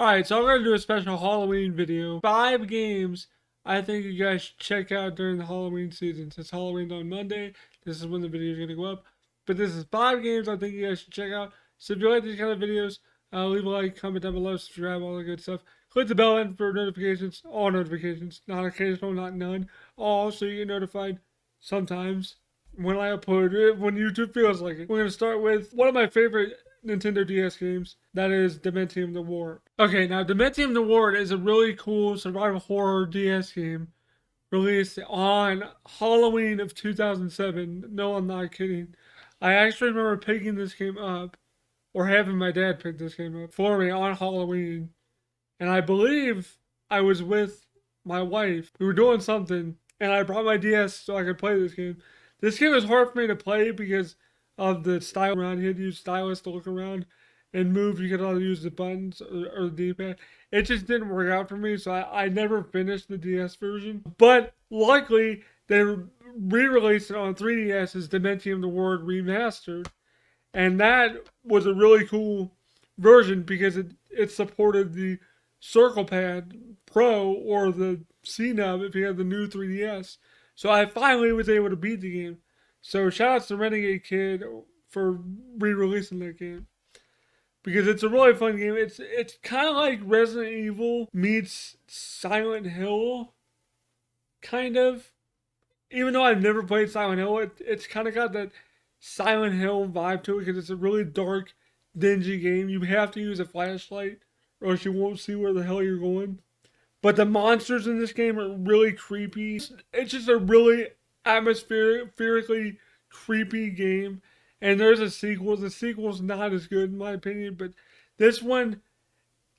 Alright, so I'm going to do a special Halloween video. 5 games I think you guys should check out during the Halloween season. Since Halloween's on Monday, this is when the video is going to go up. But this is 5 games I think you guys should check out. So if you like these kind of videos, leave a like, comment down below, subscribe, all the good stuff. Click the bell button for notifications, all notifications, not occasional, not none. All so you get notified sometimes when I upload it, when YouTube feels like it. We're going to start with one of my favorite Nintendo DS games, that is Dementium the Ward. Okay, now Dementium the Ward is a really cool survival horror DS game released on Halloween of 2007. No, I'm not kidding. I actually remember picking this game up, or having my dad pick this game up for me on Halloween. And I believe I was with my wife. We were doing something, and I brought my DS so I could play this game. This game was hard for me to play because of the style around. You had to use stylus to look around and move. You could only use the buttons or the D-pad. It just didn't work out for me, so I never finished the DS version. But luckily, they re-released it on 3DS as Dementium the Ward Remastered. And that was a really cool version because it supported the Circle Pad Pro or the C-Nub if you had the new 3DS. So I finally was able to beat the game. So shout out to Renegade Kid for re-releasing that game. Because it's a really fun game. It's kind of like Resident Evil meets Silent Hill, kind of. Even though I've never played Silent Hill, it's kind of got that Silent Hill vibe to it because it's a really dark, dingy game. You have to use a flashlight or else you won't see where the hell you're going. But the monsters in this game are really creepy. It's just a really atmospherically creepy game. And there's a sequel. The sequel's not as good in my opinion, but this one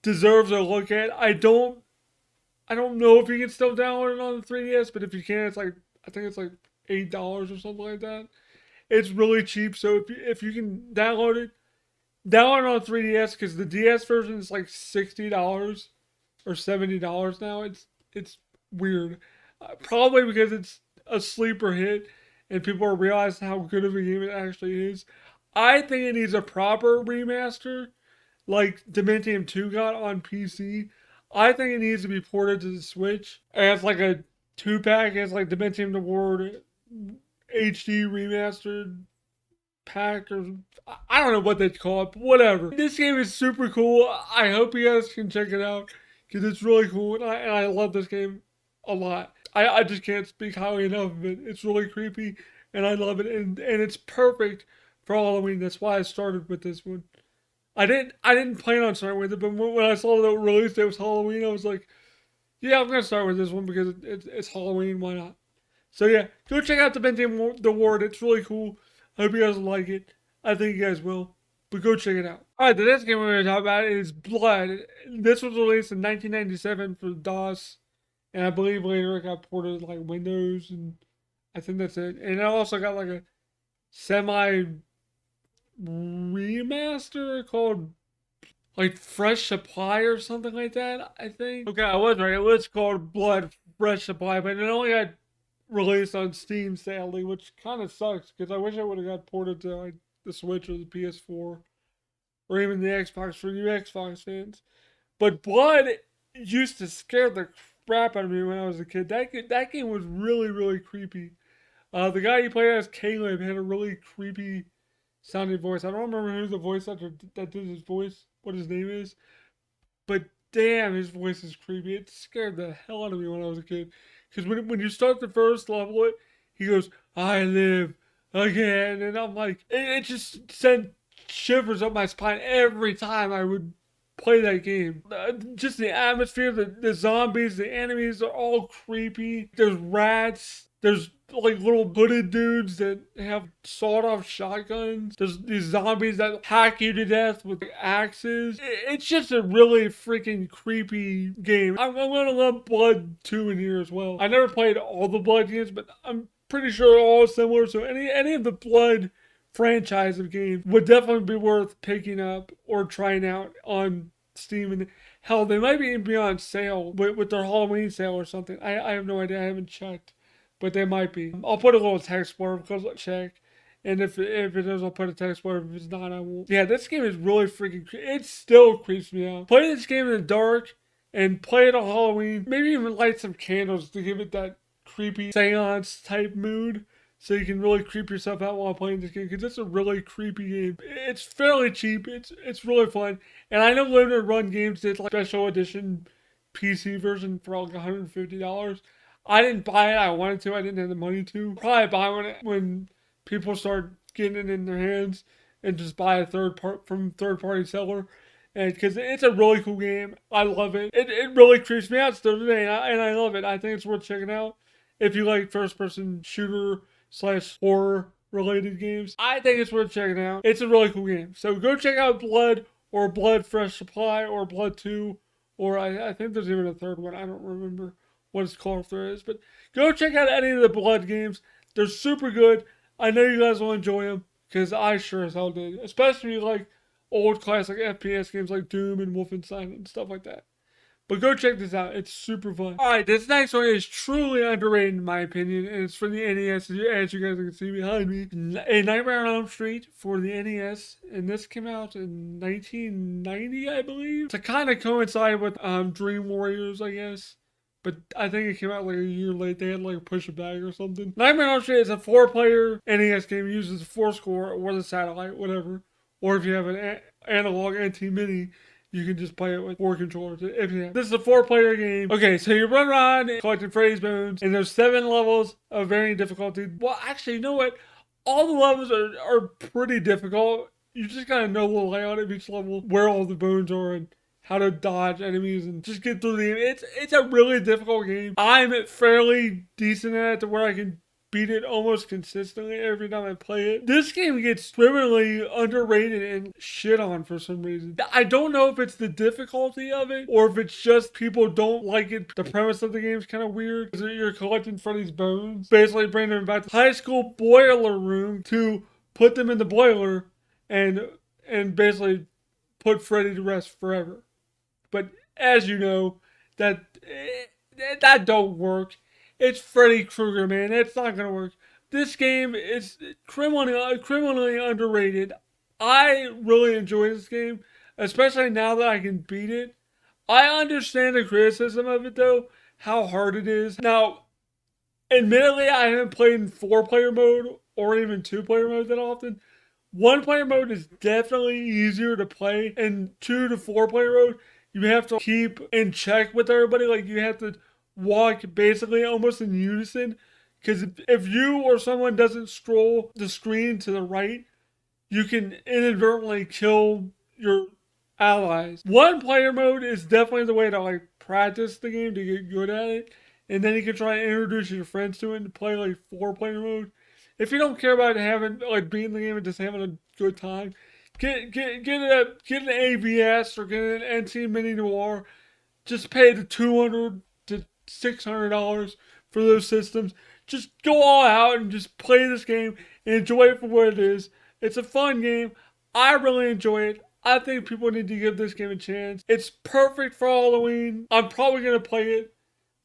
deserves a look at. I don't know if you can still download it on the 3DS, but if you can, it's like I think it's like $8 or something like that. It's really cheap, so if you can download it, download it on 3DS because the DS version is like $60 or $70 now. It's weird, probably because it's a sleeper hit and people are realizing how good of a game it actually is. I think it needs a proper remaster, like Dementium 2 got on PC. I think it needs to be ported to the Switch as like a 2-pack, as like Dementium the Ward HD remastered pack, or I don't know what they'd call it, but whatever. This game is super cool. I hope you guys can check it out because it's really cool, and I love this game a lot. I just can't speak highly enough of it. It's really creepy, and I love it, and it's perfect for Halloween. That's why I started with this one. I didn't plan on starting with it, but when I saw the release date was Halloween, I was like, yeah, I'm gonna start with this one because it's Halloween. Why not? So yeah, go check out the Ward. It's really cool. I hope you guys like it. I think you guys will. But go check it out. Alright, the next game we're going to talk about is Blood. This was released in 1997 for DOS. And I believe later it got ported to like Windows. And I think that's it. And it also got like a semi remaster called like Fresh Supply or something like that, I think. Okay, I was right. It was called Blood Fresh Supply. But it only got released on Steam, sadly, which kind of sucks because I wish I would have got ported to like the Switch or the PS4 or even the Xbox for you Xbox fans. But Blood used to scare the crap out of me when I was a kid. That game was really creepy. The guy you play as, Caleb, had a really creepy sounding voice. I don't remember who the voice actor that did his voice, what his name is, but damn, his voice is creepy. It scared the hell out of me when I was a kid. Because when you start the first level, he goes, "I live again," and I'm like, it just sent shivers up my spine every time I would play that game. Just the atmosphere, the zombies, the enemies are all creepy. There's rats. There's like little hooded dudes that have sawed off shotguns. There's these zombies that hack you to death with axes. It's just a really freaking creepy game. I'm gonna love Blood 2 in here as well. I never played all the Blood games, but I'm pretty sure they're all similar. So any of the Blood franchise of games would definitely be worth picking up or trying out on Steam. And hell, they might even be on sale with their Halloween sale or something. I have no idea. I haven't checked, but they might be. I'll put a little text for them because check. And if it is, I'll put a text bar. If it's not, I won't. Yeah, this game is really freaking. It still creeps me out. Play this game in the dark and play it on Halloween. Maybe even light some candles to give it that creepy seance type mood. So you can really creep yourself out while playing this game because it's a really creepy game. It's fairly cheap. It's really fun. And I know limited run games did like special edition PC version for like $150. I didn't buy it. I wanted to. I didn't have the money to. Probably buy one when people start getting it in their hands and just buy a third party seller. And because it's a really cool game, I love it. It really creeps me out still today, and I love it. I think it's worth checking out if you like first person shooter slash horror related games. I think it's worth checking out. It's a really cool game. So go check out Blood or Blood Fresh Supply or Blood 2 or I think there's even a third one. I don't remember what it's called if there is. But go check out any of the Blood games. They're super good. I know you guys will enjoy them because I sure as hell did. Especially like old classic FPS games like Doom and Wolfenstein and stuff like that. But go check this out. It's super fun. Alright, this next one is truly underrated in my opinion, and it's for the NES, as you guys can see behind me. A Nightmare on Elm Street for the NES, and this came out in 1990, I believe. To kind of coincide with Dream Warriors, I guess. But I think it came out like a year late. They had like push it back or something. Nightmare on Elm Street is a 4-player NES game. It uses the 4-score or the satellite, whatever. Or if you have an analog NT Mini, you can just play it with 4 controllers. If you have. This is a 4-player game. Okay, so you run around collecting Freddy's bones, and there's 7 levels of varying difficulty. Well, actually, you know what? All the levels are pretty difficult. You just gotta know the layout of each level, where all the bones are, and how to dodge enemies and just get through the game. It's a really difficult game. I'm fairly decent at it to where I can beat it almost consistently every time I play it. This game gets criminally underrated and shit on for some reason. I don't know if it's the difficulty of it or if it's just people don't like it. The premise of the game is kind of weird. You're collecting Freddy's bones, basically bringing them back to the high school boiler room to put them in the boiler and basically put Freddy to rest forever. But as you know, that don't work. It's Freddy Krueger, man. It's not gonna work. This game is criminally underrated. I really enjoy this game, especially now that I can beat it. I understand the criticism of it though, how hard it is. Now, admittedly, I haven't played in 4-player mode or even 2-player mode that often. 1-player mode is definitely easier to play, and 2 to 4-player mode, you have to keep in check with everybody. Like you have to walk basically almost in unison, because if you or someone doesn't scroll the screen to the right, you can inadvertently kill your allies. 1-player mode is definitely the way to like practice the game to get good at it, and then you can try and introduce your friends to it and play like 4-player mode. If you don't care about having like beating the game and just having a good time, get an AVS or get an NT Mini Noir. Just pay the $200 to $600 for those systems. Just go all out and just play this game and enjoy it for what it is. It's a fun game. I really enjoy it. I think people need to give this game a chance. It's perfect for Halloween. I'm probably gonna play it,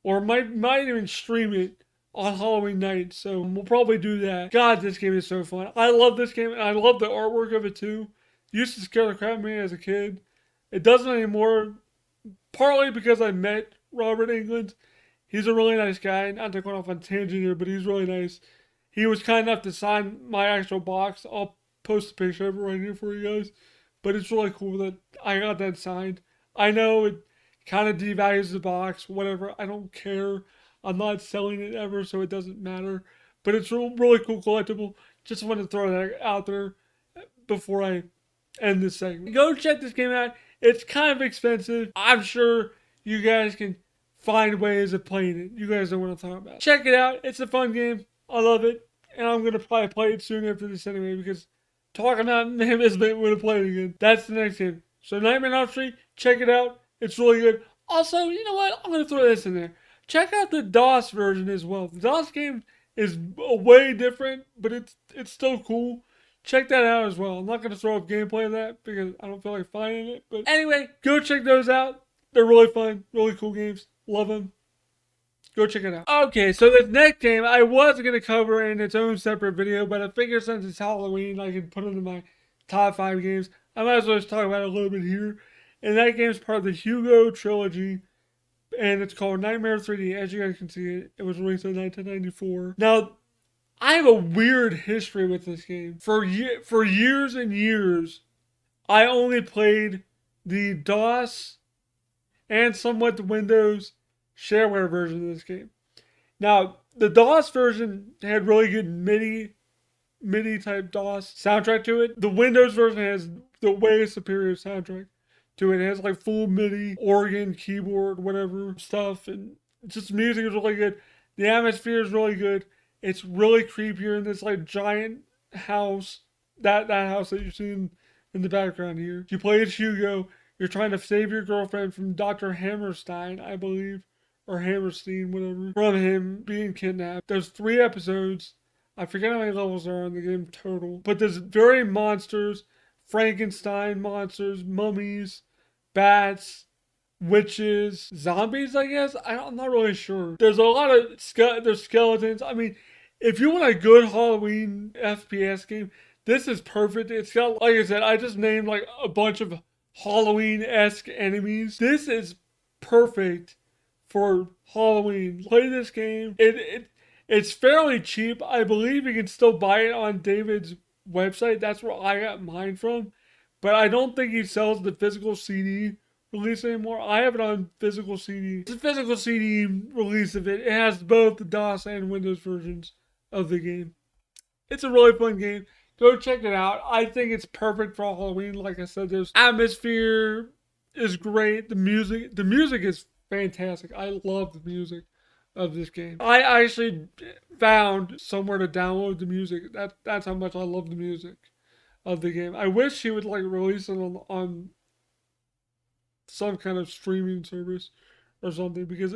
or might even stream it on Halloween night. So we'll probably do that. God, this game is so fun. I love this game, and I love the artwork of it too. It used to scare the crap out of me as a kid. It doesn't anymore. Partly because I met Robert Englund. He's a really nice guy. Not to go off on a tangent here, but he's really nice. He was kind enough to sign my actual box. I'll post a picture of it right here for you guys. But it's really cool that I got that signed. I know it kind of devalues the box, whatever. I don't care. I'm not selling it ever, so it doesn't matter. But it's a really cool collectible. Just wanted to throw that out there before I end this segment. Go check this game out. It's kind of expensive. I'm sure you guys can find ways of playing it. You guys know what I'm talking about. Check it out. It's a fun game. I love it. And I'm going to probably play it soon after this anyway, because talking about him is going to play it again. That's the next game. So Nightmare on Elm Street, check it out. It's really good. Also, you know what? I'm going to throw this in there. Check out the DOS version as well. The DOS game is way different, but it's still cool. Check that out as well. I'm not going to throw up gameplay of that because I don't feel like finding it. But anyway, go check those out. They're really fun, really cool games. Love them. Go check it out. Okay, so this next game I was going to cover in its own separate video, but I figured since it's Halloween, I can put it in my top 5 games. I might as well just talk about it a little bit here. And that game is part of the Hugo trilogy, and it's called Nightmare 3D. As you guys can see, it was released in 1994. Now, I have a weird history with this game. For years and years, I only played the DOS and somewhat the Windows shareware version of this game. Now, the DOS version had really good MIDI type DOS soundtrack to it. The Windows version has the way superior soundtrack to it. It has like full MIDI, organ, keyboard, whatever stuff, and just music is really good. The atmosphere is really good. It's really creepier in this like giant house. That house that you see in the background here. You play as Hugo. You're trying to save your girlfriend from Dr. Hammerstein, I believe, or Hammerstein, whatever, from him being kidnapped. There's 3 episodes. I forget how many levels there are in the game total. But there's very monsters, Frankenstein monsters, mummies, bats, witches, zombies, I guess? I'm not really sure. There's a lot of there's skeletons. I mean, if you want a good Halloween FPS game, this is perfect. It's got, like I said, I just named like a bunch of Halloween-esque enemies. This is perfect for Halloween. Play this game. It's fairly cheap. I believe you can still buy it on David's website. That's where I got mine from. But I don't think he sells the physical CD release anymore. I have it on physical CD. It's a physical CD release of it. It has both the DOS and Windows versions of the game. It's a really fun game. Go check it out. I think it's perfect for Halloween. Like I said, there's atmosphere is great. The music is fantastic. I love the music of this game. I actually found somewhere to download the music. That's how much I love the music of the game. I wish he would like release it on some kind of streaming service or something, because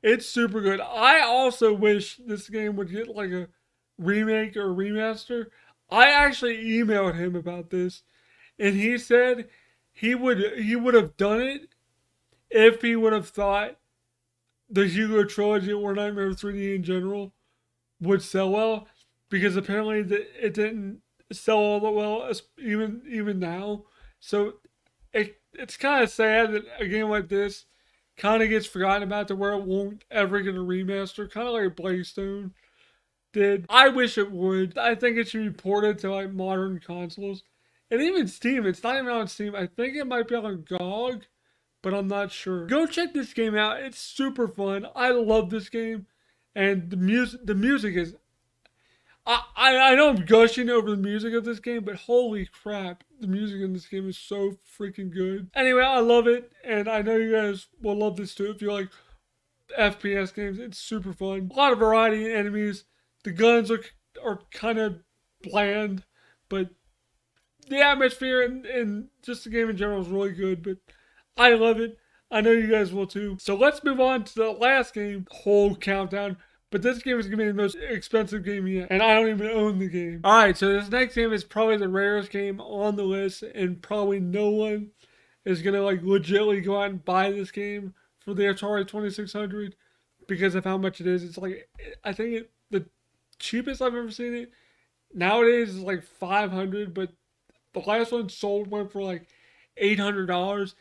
it's super good. I also wish this game would get like a remake or remaster. I actually emailed him about this, and he said he would have done it if he would have thought the Hugo trilogy or Nightmare 3D in general would sell well, because apparently it didn't sell all that well, even now. So it's kind of sad that a game like this kind of gets forgotten about to where it won't ever get a remaster, kind of like Blackstone did. I wish it would. I think it should be ported to like modern consoles. And even Steam. It's not even on Steam. I think it might be on GOG, but I'm not sure. Go check this game out. It's super fun. I love this game. And the music is, I know I'm gushing over the music of this game, but holy crap, the music in this game is so freaking good. Anyway, I love it, and I know you guys will love this too if you like FPS games. It's super fun. A lot of variety in enemies. The guns are kind of bland, but the atmosphere and just the game in general is really good. But I love it. I know you guys will too. So let's move on to the last game, whole countdown. But this game is going to be the most expensive game yet, and I don't even own the game. Alright, so this next game is probably the rarest game on the list, and probably no one is going to like legitimately go out and buy this game for the Atari 2600 because of how much it is. It's like, I think the cheapest I've ever seen it nowadays is like $500, but the last one sold one for like $800.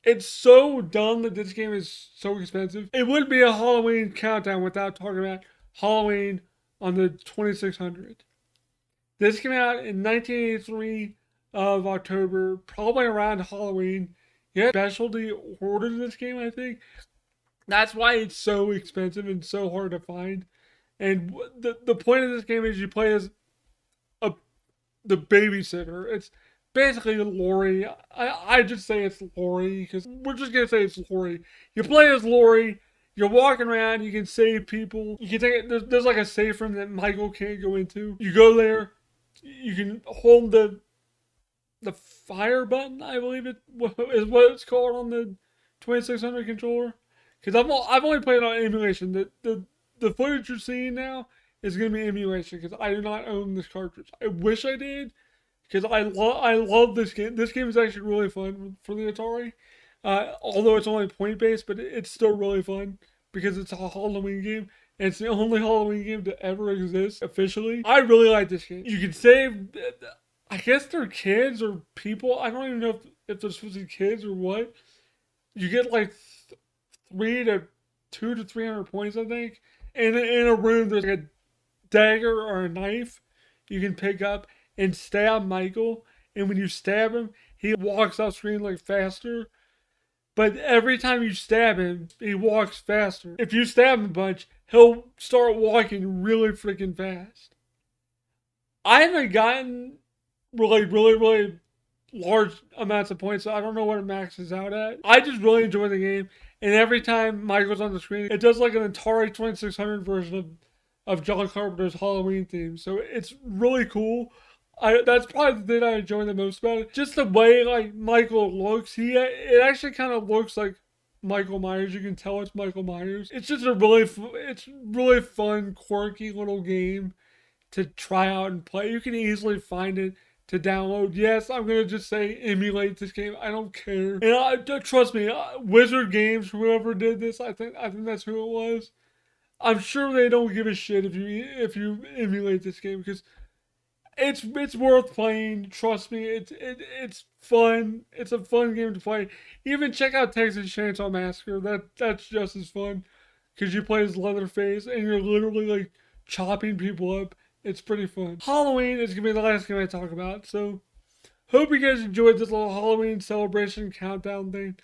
It's so dumb that this game is so expensive. It wouldn't be a Halloween countdown without talking about Halloween on the 2600. This came out in 1983 of October, probably around Halloween. You had specialty ordered this game, I think. That's why it's so expensive and so hard to find. And the point of this game is you play as the babysitter. It's basically Lori. I just say it's Lori because we're just gonna say it's Lori. You play as Lori. You're walking around. You can save people. You can take it. There's like a safe room that Michael can't go into. You go there. You can hold the fire button. I believe it is what it's called on the 2600 controller. Because I've only played on emulation. The footage you're seeing now is gonna be emulation because I do not own this cartridge. I wish I did. Because I love this game. This game is actually really fun for the Atari. Although it's only point-based, but it's still really fun. because it's a Halloween game. And it's the only Halloween game to ever exist officially. I really like this game. You can save, I guess they're kids or people. I don't even know if they're supposed to be kids or what. You get like 200 to 300 points, I think. And in a room, there's like a dagger or a knife you can pick up and stab Michael. And when you stab him, he walks off screen like faster. But every time you stab him, he walks faster. If you stab him a bunch, he'll start walking really freaking fast. I haven't gotten really large amounts of points, so I don't know what it maxes out at. I just really enjoy the game, and every time Michael's on the screen, it does like an Atari 2600 version of John Carpenter's Halloween theme. So it's really cool. That's probably the thing I enjoy the most about it. Just the way like Michael looks. It actually kind of looks like Michael Myers. You can tell it's Michael Myers. It's just it's really fun, quirky little game to try out and play. You can easily find it to download. Yes, I'm gonna just say emulate this game. I don't care. And trust me, Wizard Games, whoever did this, I think that's who it was. I'm sure they don't give a shit if you emulate this game because it's worth playing. Trust me, it's fun. It's a fun game to play. Even check out Texas Chainsaw Massacre. That's just as fun because you play as Leatherface and you're literally like chopping people up. It's pretty fun. Halloween is gonna be the last game I talk about. So hope you guys enjoyed this little Halloween celebration countdown thing.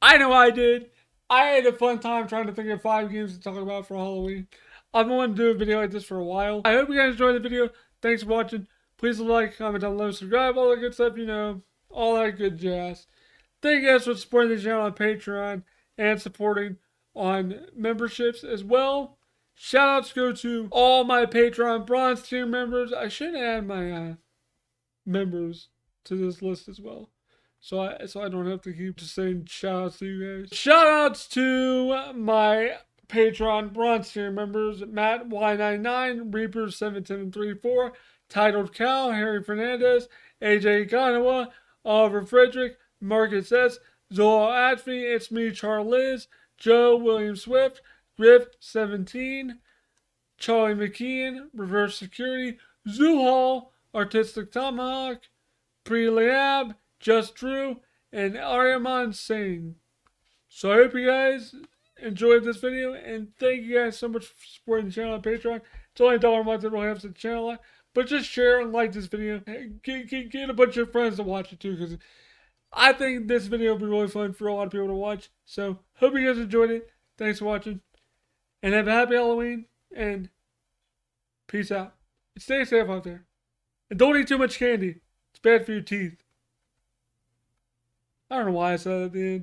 I know I did. I had a fun time trying to think of 5 games to talk about for Halloween. I've been wanting to do a video like this for a while. I hope you guys enjoyed the video. Thanks for watching. Please like, comment down below, subscribe, all that good stuff, you know, all that good jazz. Thank you guys for supporting the channel on Patreon and supporting on memberships as well. Shoutouts go to all my Patreon Bronze tier members. I should add my members to this list as well. So I don't have to keep just saying shoutouts to you guys. Shoutouts to my Patreon Bronze tier members: Matt Y99, Reaper 7734, Titled Cow, Harry Fernandez, AJ Ganawa, Oliver Frederick, Marcus S, Zola Atfi, It's Me Charliz, Joe William Swift, Griff 17, Charlie McKeon, Reverse Security, Zuhal, Artistic Tomahawk, Pre-Liab, Just Drew, and Aryaman Singh. So I hope you guys enjoyed this video, and thank you guys so much for supporting the channel on Patreon. It's only $1 a month, it really helps the channel a lot. But just share and like this video. Get a bunch of friends to watch it too, because I think this video will be really fun for a lot of people to watch. So hope you guys enjoyed it. Thanks for watching, and have a happy Halloween, and peace out. And stay safe out there. And don't eat too much candy. It's bad for your teeth. I don't know why I said that at the end.